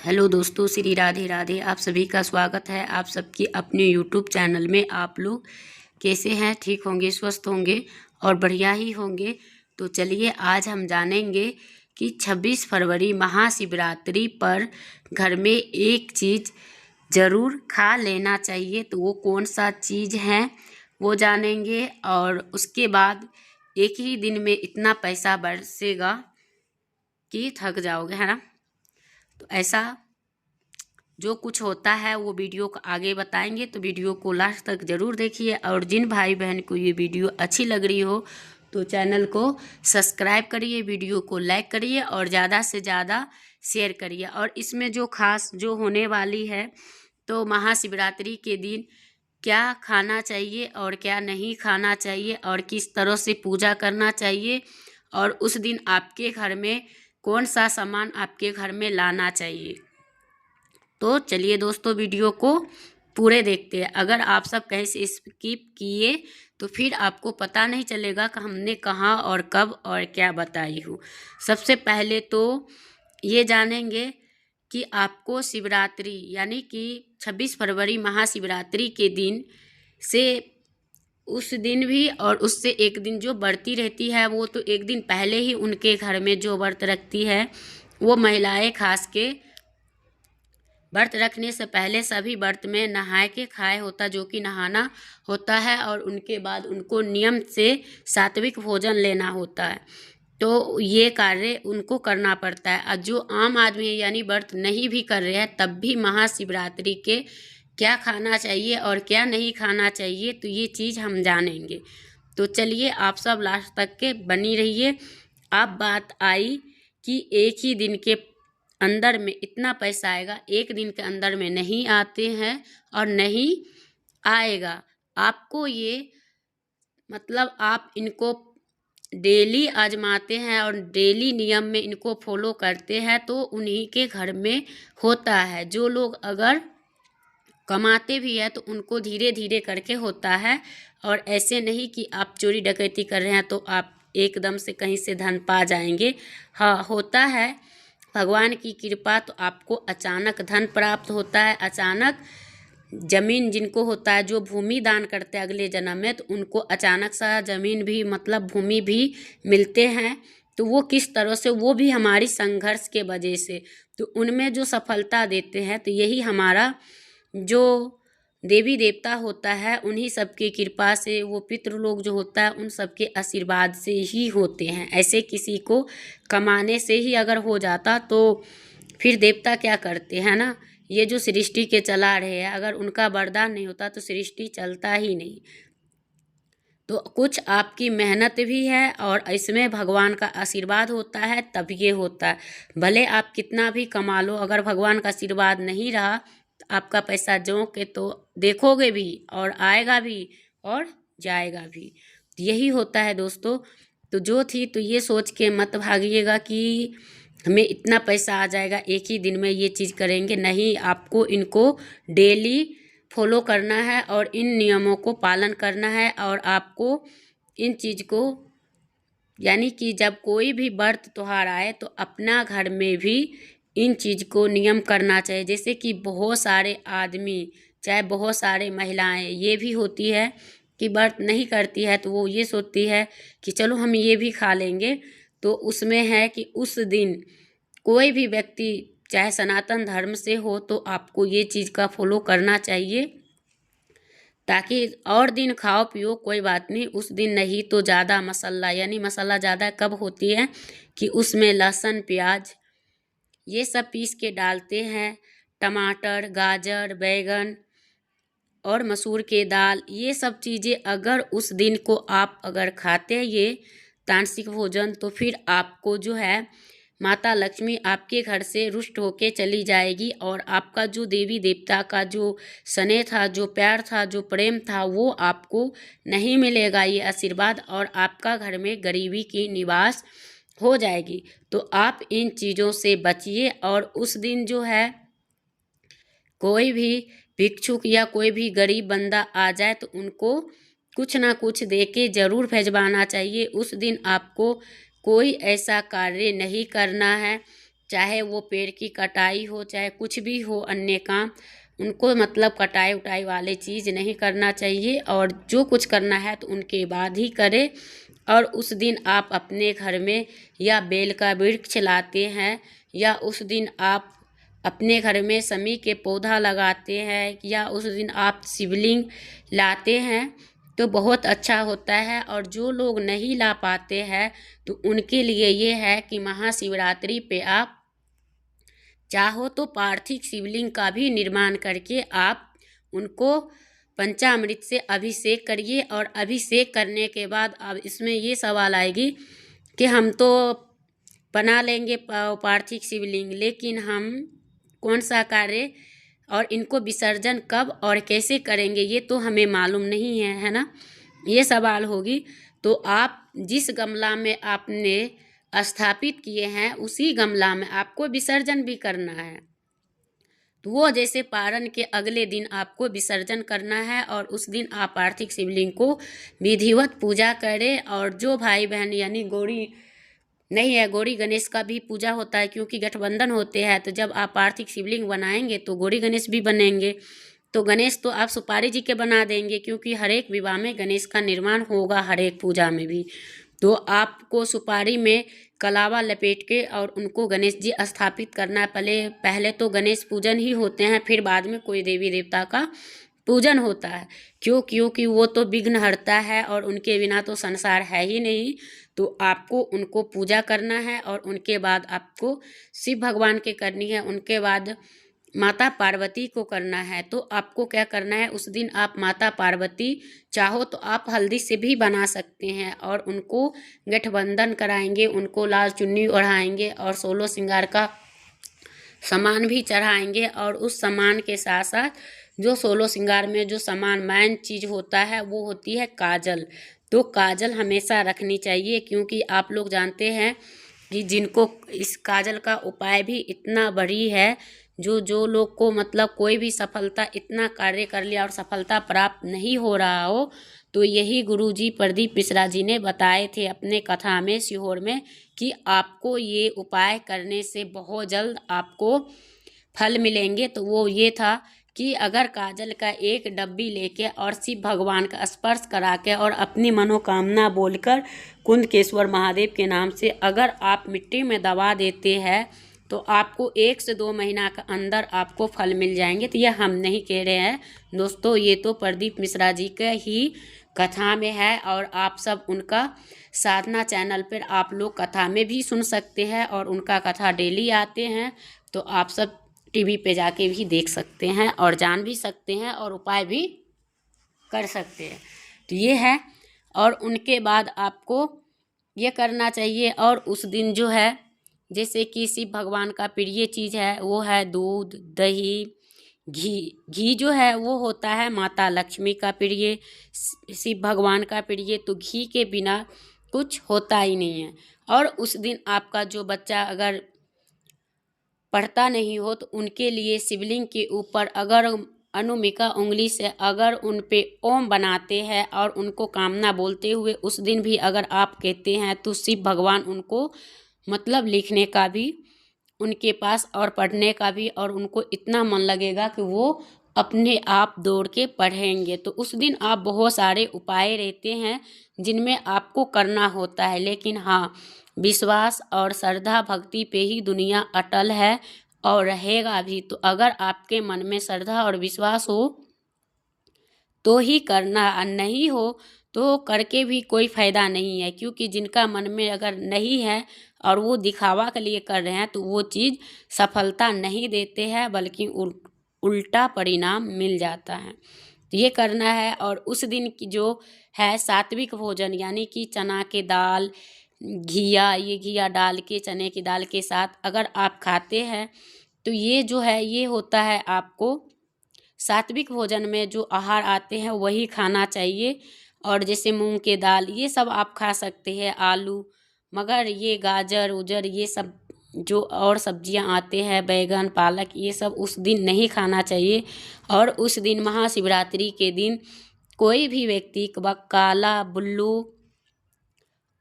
Hello दोस्तों, श्री राधे राधे। आप सभी का स्वागत है आप सबकी अपने यूट्यूब चैनल में। आप लोग कैसे हैं? ठीक होंगे, स्वस्थ होंगे और बढ़िया ही होंगे। तो चलिए आज हम जानेंगे कि 26 फरवरी महाशिवरात्रि पर घर में एक चीज़ ज़रूर खा लेना चाहिए। तो वो कौन सा चीज़ है वो जानेंगे। और उसके बाद एक ही दिन में इतना पैसा बरसेगा कि थक जाओगे, है ना। तो ऐसा जो कुछ होता है वो वीडियो को आगे बताएंगे, तो वीडियो को लास्ट तक ज़रूर देखिए। और जिन भाई बहन को ये वीडियो अच्छी लग रही हो तो चैनल को सब्सक्राइब करिए, वीडियो को लाइक करिए और ज़्यादा से ज़्यादा शेयर करिए। और इसमें जो खास जो होने वाली है, तो महाशिवरात्रि के दिन क्या खाना चाहिए और क्या नहीं खाना चाहिए और किस तरह से पूजा करना चाहिए, और उस दिन आपके घर में कौन सा सामान आपके घर में लाना चाहिए। तो चलिए दोस्तों वीडियो को पूरे देखते हैं। अगर आप सब कहीं से स्किप किए तो फिर आपको पता नहीं चलेगा कि हमने कहाँ और कब और क्या बताई हूँ। सबसे पहले तो ये जानेंगे कि आपको शिवरात्रि यानी कि 26 फरवरी महाशिवरात्रि के दिन से उस दिन भी और उससे एक दिन जो बरती रहती है, वो तो एक दिन पहले ही उनके घर में जो व्रत रखती है वो महिलाएं खास के व्रत रखने से पहले सभी व्रत में नहाए के खाए होता, जो कि नहाना होता है। और उनके बाद उनको नियम से सात्विक भोजन लेना होता है। तो ये कार्य उनको करना पड़ता है। और जो आम आदमी है यानी व्रत नहीं भी कर रहे हैं, तब भी महाशिवरात्रि के क्या खाना चाहिए और क्या नहीं खाना चाहिए, तो ये चीज़ हम जानेंगे। तो चलिए आप सब लास्ट तक के बनी रहिए। अब बात आई कि एक ही दिन के अंदर में इतना पैसा आएगा, एक दिन के अंदर में नहीं आते हैं और नहीं आएगा। आपको ये मतलब आप इनको डेली आजमाते हैं और डेली नियम में इनको फॉलो करते हैं तो उन्हीं के घर में होता है। जो लोग अगर कमाते भी है तो उनको धीरे धीरे करके होता है। और ऐसे नहीं कि आप चोरी डकैती कर रहे हैं तो आप एकदम से कहीं से धन पा जाएंगे। हाँ, होता है भगवान की कृपा, तो आपको अचानक धन प्राप्त होता है। अचानक जमीन जिनको होता है, जो भूमि दान करते हैं अगले जन्म में, तो उनको अचानक सा जमीन भी मतलब भूमि भी मिलते हैं। तो वो किस तरह से, वो भी हमारी संघर्ष के वजह से। तो उनमें जो सफलता देते हैं, तो यही हमारा जो देवी देवता होता है उन्हीं सबकी कृपा से, वो पितृ लोग जो होता है उन सबके आशीर्वाद से ही होते हैं। ऐसे किसी को कमाने से ही अगर हो जाता तो फिर देवता क्या करते हैं ना। ये जो सृष्टि के चला रहे हैं, अगर उनका वरदान नहीं होता तो सृष्टि चलता ही नहीं। तो कुछ आपकी मेहनत भी है और इसमें भगवान का आशीर्वाद होता है, तब ये होता है। भले आप कितना भी कमा लो, अगर भगवान का आशीर्वाद नहीं रहा तो आपका पैसा जो के तो देखोगे भी और आएगा भी और जाएगा भी। तो यही होता है दोस्तों। तो जो थी तो ये सोच के मत भागिएगा कि हमें इतना पैसा आ जाएगा एक ही दिन में ये चीज़ करेंगे। नहीं, आपको इनको डेली फॉलो करना है और इन नियमों को पालन करना है। और आपको इन चीज़ को यानी कि जब कोई भी व्रत त्योहार आए तो अपना घर में भी इन चीज़ को नियम करना चाहिए। जैसे कि बहुत सारे आदमी, चाहे बहुत सारे महिलाएं ये भी होती है कि व्रत नहीं करती है, तो वो ये सोचती है कि चलो हम ये भी खा लेंगे। तो उसमें है कि उस दिन कोई भी व्यक्ति चाहे सनातन धर्म से हो तो आपको ये चीज़ का फॉलो करना चाहिए, ताकि और दिन खाओ पियो कोई बात नहीं, उस दिन नहीं तो ज़्यादा मसाला, यानी मसाला ज़्यादा कब होती है कि उसमें लहसुन प्याज ये सब पीस के डालते हैं, टमाटर गाजर बैगन और मसूर के दाल, ये सब चीज़ें अगर उस दिन को आप अगर खाते हैं ये तामसिक भोजन, तो फिर आपको जो है माता लक्ष्मी आपके घर से रुष्ट होके चली जाएगी। और आपका जो देवी देवता का जो स्नेह था, जो प्यार था, जो प्रेम था, वो आपको नहीं मिलेगा ये आशीर्वाद, और आपका घर में गरीबी की निवास हो जाएगी। तो आप इन चीज़ों से बचिए। और उस दिन जो है कोई भी भिक्षुक या कोई भी गरीब बंदा आ जाए तो उनको कुछ ना कुछ दे के ज़रूर भेजवाना चाहिए। उस दिन आपको कोई ऐसा कार्य नहीं करना है, चाहे वो पेड़ की कटाई हो, चाहे कुछ भी हो अन्य काम, उनको मतलब कटाई उटाई वाले चीज़ नहीं करना चाहिए। और जो कुछ करना है तो उनके बाद ही करें। और उस दिन आप अपने घर में या बेल का वृक्ष लाते हैं, या उस दिन आप अपने घर में समी के पौधा लगाते हैं, या उस दिन आप शिवलिंग लाते हैं तो बहुत अच्छा होता है। और जो लोग नहीं ला पाते हैं तो उनके लिए ये है कि महाशिवरात्रि पे आप चाहो तो पार्थिव शिवलिंग का भी निर्माण करके आप उनको पंचामृत से अभिषेक करिए। और अभिषेक करने के बाद अब इसमें ये सवाल आएगी कि हम तो बना लेंगे पार्थिव शिवलिंग, लेकिन हम कौन सा कार्य और इनको विसर्जन कब और कैसे करेंगे ये तो हमें मालूम नहीं है ना, ये सवाल होगी। तो आप जिस गमला में आपने स्थापित किए हैं उसी गमला में आपको विसर्जन भी करना है। तो वो जैसे पारण के अगले दिन आपको विसर्जन करना है, और उस दिन आप पार्थिव शिवलिंग को विधिवत पूजा करें। और जो भाई बहन यानी गौरी नहीं है, गौरी गणेश का भी पूजा होता है, क्योंकि गठबंधन होते हैं। तो जब आप पार्थिव शिवलिंग बनाएंगे तो गौरी गणेश भी बनेंगे। तो गणेश तो आप सुपारी जी के बना देंगे, क्योंकि हर एक विवाह में गणेश का निर्माण होगा, हर एक पूजा में भी। तो आपको सुपारी में कलावा लपेट के और उनको गणेश जी स्थापित करना है। पहले तो गणेश पूजन ही होते हैं, फिर बाद में कोई देवी देवता का पूजन होता है। क्योंकि वो तो विघ्न हरता है और उनके बिना तो संसार है ही नहीं। तो आपको उनको पूजा करना है, और उनके बाद आपको शिव भगवान के करनी है, उनके बाद माता पार्वती को करना है। तो आपको क्या करना है, उस दिन आप माता पार्वती चाहो तो आप हल्दी से भी बना सकते हैं, और उनको गठबंधन कराएंगे, उनको लाल चुन्नी ओढ़ाएंगे और 16 श्रृंगार का सामान भी चढ़ाएंगे। और उस सामान के साथ साथ जो 16 श्रृंगार में जो सामान मेन चीज़ होता है वो होती है काजल। तो काजल हमेशा रखनी चाहिए, क्योंकि आप लोग जानते हैं कि जिनको इस काजल का उपाय भी इतना बड़ी है, जो लोग को मतलब कोई भी सफलता इतना कार्य कर लिया और सफलता प्राप्त नहीं हो रहा हो, तो यही गुरुजी प्रदीप मिश्रा जी ने बताए थे अपने कथा में सीहोर में कि आपको ये उपाय करने से बहुत जल्द आपको फल मिलेंगे। तो वो ये था कि अगर काजल का एक डब्बी लेके और शिव भगवान का स्पर्श करा के और अपनी मनोकामना बोलकर कुंदकेश्वर महादेव के नाम से अगर आप मिट्टी में दबा देते हैं तो आपको 1 से 2 महीना के अंदर आपको फल मिल जाएंगे। तो ये हम नहीं कह रहे हैं दोस्तों, ये तो प्रदीप मिश्रा जी के ही कथा में है, और आप सब उनका साधना चैनल पर आप लोग कथा में भी सुन सकते हैं, और उनका कथा डेली आते हैं। तो आप सब टीवी पे जाके भी देख सकते हैं और जान भी सकते हैं और उपाय भी कर सकते हैं। तो ये है, और उनके बाद आपको ये करना चाहिए। और उस दिन जो है जैसे कि शिव भगवान का प्रिय चीज़ है वो है दूध, दही, घी जो है वो होता है माता लक्ष्मी का प्रिय, शिव भगवान का प्रिय। तो घी के बिना कुछ होता ही नहीं है। और उस दिन आपका जो बच्चा अगर पढ़ता नहीं हो तो उनके लिए शिवलिंग के ऊपर अगर अनुमिका उंगली से अगर उन पे ओम बनाते हैं और उनको कामना बोलते हुए उस दिन भी अगर आप कहते हैं तो शिव भगवान उनको मतलब लिखने का भी उनके पास और पढ़ने का भी, और उनको इतना मन लगेगा कि वो अपने आप दौड़ के पढ़ेंगे। तो उस दिन आप बहुत सारे उपाय रहते हैं जिनमें आपको करना होता है, लेकिन हाँ विश्वास और श्रद्धा भक्ति पे ही दुनिया अटल है और रहेगा भी। तो अगर आपके मन में श्रद्धा और विश्वास हो तो ही करना, और नहीं हो तो करके भी कोई फ़ायदा नहीं है। क्योंकि जिनका मन में अगर नहीं है और वो दिखावा के लिए कर रहे हैं तो वो चीज़ सफलता नहीं देते हैं, बल्कि उल्टा परिणाम मिल जाता है। तो ये करना है। और उस दिन की जो है सात्विक भोजन यानी कि चना के दाल, घिया डाल के चने की दाल के साथ अगर आप खाते हैं तो ये जो है ये होता है आपको सात्विक भोजन में जो आहार आते हैं वही खाना चाहिए। और जैसे मूंग के दाल ये सब आप खा सकते हैं, आलू, मगर ये गाजर उजर ये सब जो और सब्जियां आते हैं बैगन पालक ये सब उस दिन नहीं खाना चाहिए। और उस दिन महाशिवरात्रि के दिन कोई भी व्यक्ति काला ब्लू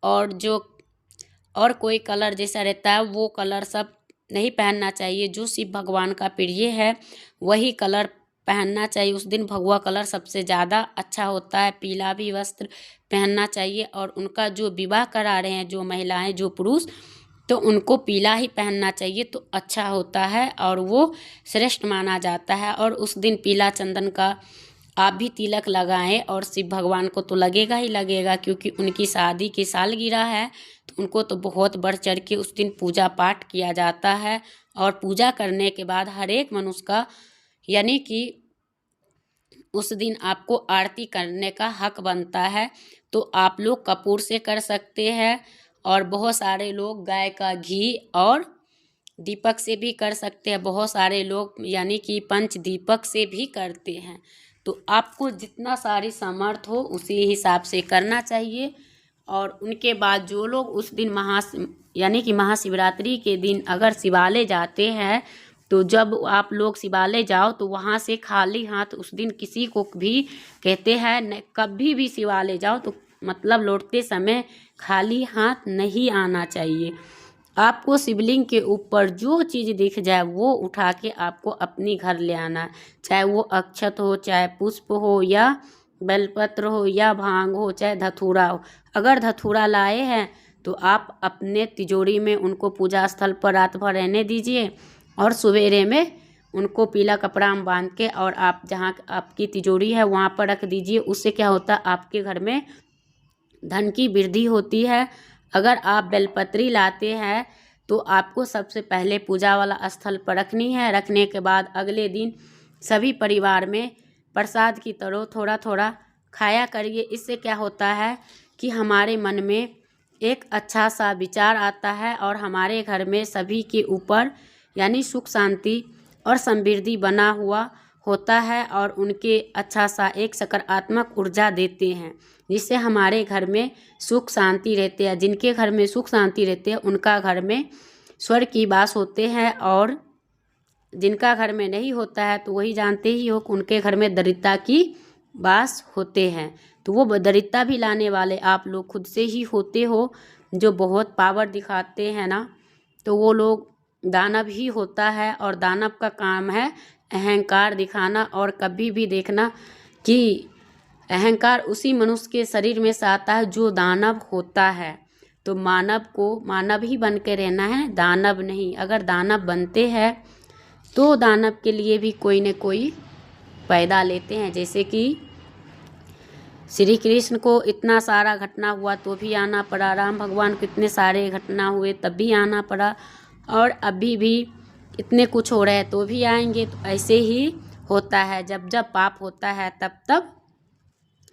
और जो और कोई कलर जैसा रहता है वो कलर सब नहीं पहनना चाहिए। जो शिव भगवान का प्रिय है वही कलर पहनना चाहिए। उस दिन भगवा कलर सबसे ज़्यादा अच्छा होता है। पीला भी वस्त्र पहनना चाहिए और उनका जो विवाह करा रहे हैं, जो महिलाएं, जो पुरुष, तो उनको पीला ही पहनना चाहिए तो अच्छा होता है और वो श्रेष्ठ माना जाता है। और उस दिन पीला चंदन का आप भी तिलक लगाएं और शिव भगवान को तो लगेगा ही लगेगा, क्योंकि उनकी शादी की सालगिरह है तो उनको तो बहुत बढ़ चढ़ के उस दिन पूजा पाठ किया जाता है। और पूजा करने के बाद हर एक मनुष्य का, यानी कि उस दिन आपको आरती करने का हक बनता है। तो आप लोग कपूर से कर सकते हैं और बहुत सारे लोग गाय का घी और दीपक से भी कर सकते हैं। बहुत सारे लोग यानी कि पंच दीपक से भी करते हैं। तो आपको जितना सारी सामर्थ हो उसी हिसाब से करना चाहिए। और उनके बाद जो लोग उस दिन यानी कि महाशिवरात्रि के दिन अगर शिवालय जाते हैं, तो जब आप लोग शिवालय जाओ तो वहाँ से खाली हाथ उस दिन किसी को भी, कहते हैं कभी भी शिवालय जाओ तो मतलब लौटते समय खाली हाथ नहीं आना चाहिए। आपको शिवलिंग के ऊपर जो चीज़ दिख जाए वो उठा के आपको अपनी घर ले आना, चाहे वो अक्षत हो, चाहे पुष्प हो, या बेलपत्र हो, या भांग हो, चाहे धतूरा हो। अगर धतूरा लाए हैं तो आप अपने तिजोरी में उनको पूजा स्थल पर रात भर रहने दीजिए और सवेरे में उनको पीला कपड़ा में बांध के और आप जहाँ आपकी तिजोरी है वहाँ पर रख दीजिए। उससे क्या होता है, आपके घर में धन की वृद्धि होती है। अगर आप बेलपत्री लाते हैं तो आपको सबसे पहले पूजा वाला स्थल पर रखनी है। रखने के बाद अगले दिन सभी परिवार में प्रसाद की तरह थोड़ा थोड़ा खाया करिए। इससे क्या होता है कि हमारे मन में एक अच्छा सा विचार आता है और हमारे घर में सभी के ऊपर यानी सुख शांति और समृद्धि बना हुआ होता है और उनके अच्छा सा एक सकारात्मक ऊर्जा देते हैं, जिससे हमारे घर में सुख शांति रहते हैं। जिनके घर में सुख शांति रहते हैं उनका घर में स्वर्ग की वास होते हैं, और जिनका घर में नहीं होता है तो वही जानते ही हो कि उनके घर में दरिद्रता की वास होते हैं। तो वो दरिद्रता भी लाने वाले आप लोग खुद से ही होते हो, जो बहुत पावर दिखाते हैं ना, तो वो लोग दानव ही होता है। और दानव का काम है अहंकार दिखाना। और कभी भी देखना कि अहंकार उसी मनुष्य के शरीर में से आता है जो दानव होता है। तो मानव को मानव ही बन के रहना है, दानव नहीं। अगर दानव बनते हैं तो दानव के लिए भी कोई न कोई पैदा लेते हैं। जैसे कि श्री कृष्ण को इतना सारा घटना हुआ तो भी आना पड़ा, राम भगवान को इतने सारे घटना हुए तब भी आना पड़ा, और अभी भी इतने कुछ हो रहे हैं तो भी आएंगे। तो ऐसे ही होता है, जब जब पाप होता है तब तब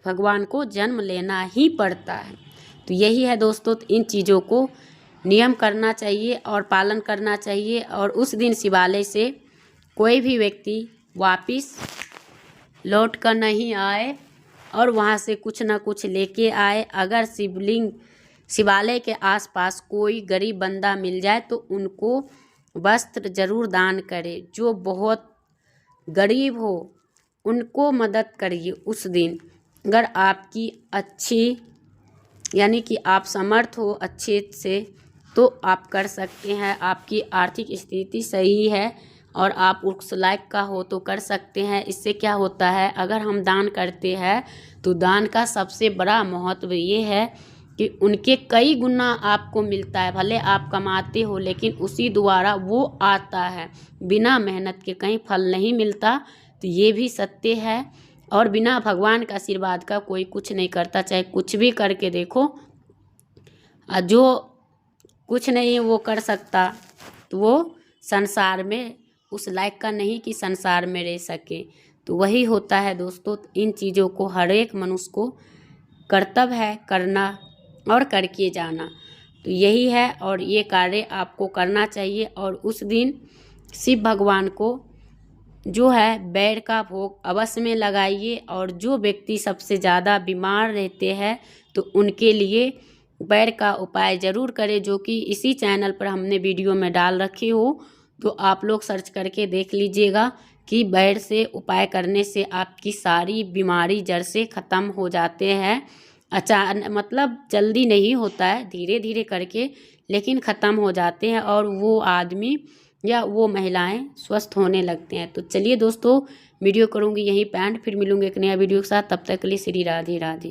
भगवान को जन्म लेना ही पड़ता है। तो यही है दोस्तों, तो इन चीज़ों को नियम करना चाहिए और पालन करना चाहिए। और उस दिन शिवालय से कोई भी व्यक्ति वापिस लौट कर नहीं आए और वहाँ से कुछ ना कुछ लेके आए। अगर शिवालय के आसपास कोई गरीब बंदा मिल जाए तो उनको वस्त्र जरूर दान करें। जो बहुत गरीब हो उनको मदद करिए उस दिन। अगर आपकी अच्छी यानी कि आप समर्थ हो अच्छे से तो आप कर सकते हैं। आपकी आर्थिक स्थिति सही है और आप उस लायक का हो तो कर सकते हैं। इससे क्या होता है, अगर हम दान करते हैं तो दान का सबसे बड़ा महत्व ये है कि उनके कई गुना आपको मिलता है। भले आप कमाते हो लेकिन उसी द्वारा वो आता है, बिना मेहनत के कहीं फल नहीं मिलता। तो ये भी सत्य है। और बिना भगवान का आशीर्वाद का कोई कुछ नहीं करता, चाहे कुछ भी करके देखो। जो कुछ नहीं वो कर सकता तो वो संसार में उस लायक का नहीं कि संसार में रह सके। तो वही होता है दोस्तों, इन चीज़ों को हर एक मनुष्य को कर्तव्य है करना और करके जाना। तो यही है और ये कार्य आपको करना चाहिए। और उस दिन शिव भगवान को जो है बैर का भोग अवश्य में लगाइए। और जो व्यक्ति सबसे ज़्यादा बीमार रहते हैं तो उनके लिए बैर का उपाय ज़रूर करें, जो कि इसी चैनल पर हमने वीडियो में डाल रखी हो। तो आप लोग सर्च करके देख लीजिएगा कि बैर से उपाय करने से आपकी सारी बीमारी जड़ से ख़त्म हो जाते हैं। अचानक मतलब जल्दी नहीं होता है, धीरे धीरे करके लेकिन ख़त्म हो जाते हैं और वो आदमी या वो महिलाएं स्वस्थ होने लगते हैं। तो चलिए दोस्तों, वीडियो करूँगी यहीं पे एंड, फिर मिलूँगी एक नया वीडियो के साथ। तब तक के लिए श्री राधे राधे।